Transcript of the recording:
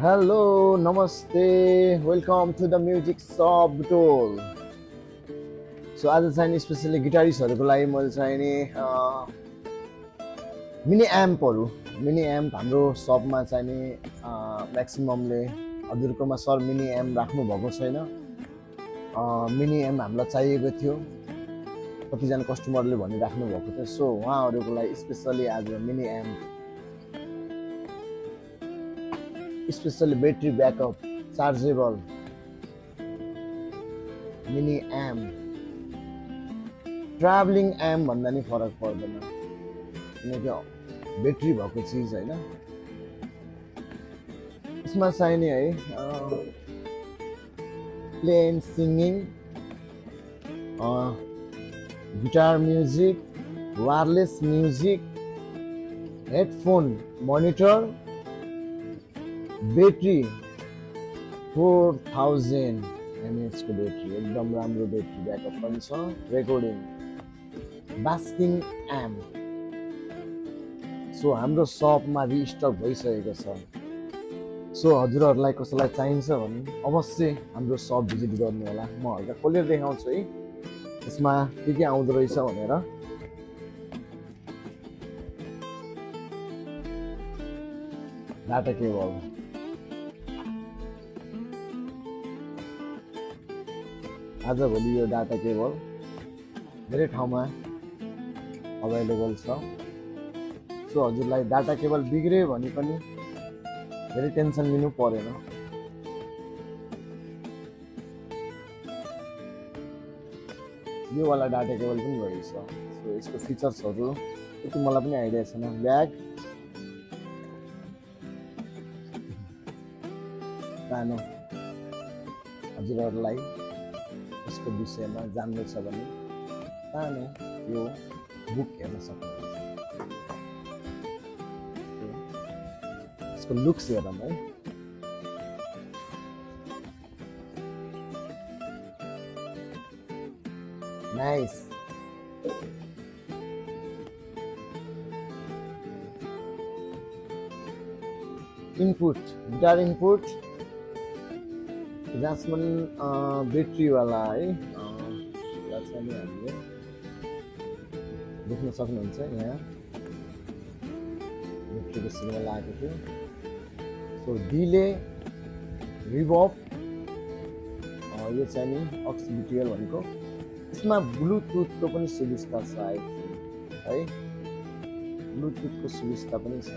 Hello, namaste. Welcome to the music shop tool. So आज चाहिने specially गिटारिस्टहरूको लागि मैले चाहिने मिनी एम्पहरू मिनी एम्प हाम्रो सपमा चाहिने म्याक्सिममले हजुरकोमा सर मिनी एम्प राख्नु भएको छैन। मिनी एम्प हामीलाई चाहिएको थियो, कतिजना कस्टमरले भनिराख्नु भएको थियो। सो उहाँहरूको लागि स्पेसली आज mini amp, specially battery backup, chargeable mini amp, travelling amp भन्दा नि फरक पर्दैन किनकि ब्याट्री भएको चिज होइन। यसमा चाहिने है play and singing, guitar music, wireless music, headphone, monitor, battery 4000 mAh को ब्याट्री, एकदम राम्रो ब्याट्री ब्याकअप पनि छ। Recording, बास्किङ amp. सो हाम्रो सपमा रिस्टक भइसकेको छ। सो हजुरहरूलाई कसैलाई चाहिन्छ भने अवश्य हाम्रो सप भिजिट गर्नु होला। म हल्का खोलेर देखाउँछु है यसमा के आउँदो रहेछ भनेर। डाटा केबल, आजभोलि यो डाटा केबल धेरै ठाउँमा अभाइलेबल छ। सो हजुरलाई डाटा केबल बिग्रियो भने पनि धेरै टेन्सन लिनु परेन। यो वाला डाटा केबल पनि रहेछ। सो यसको फिचर्सहरू त्यति मलाई पनि आइडिया छैन। ब्याग सानो, हजुरहरूलाई यसको विषयमा जान्नु छ भने सानो यो बुक हेर्न सक्नुहुन्छ। यसको लुक्स हेरौँ है। नाइस। इनपुट, गिटार इनपुट, जहाँसम्म ब्याट्रीवाला है चाहिँ हामीले देख्न सक्नुहुन्छ। यहाँ ब्याट्रीको सिग्नल आएको थियो। सो डिले, रिभर्ब, यो चाहिँ नि अक्स बिटिएल भनेको। यसमा ब्लुटुथको पनि सुविस्ता छ है। ब्लुटुथको सुविस्ता पनि छ।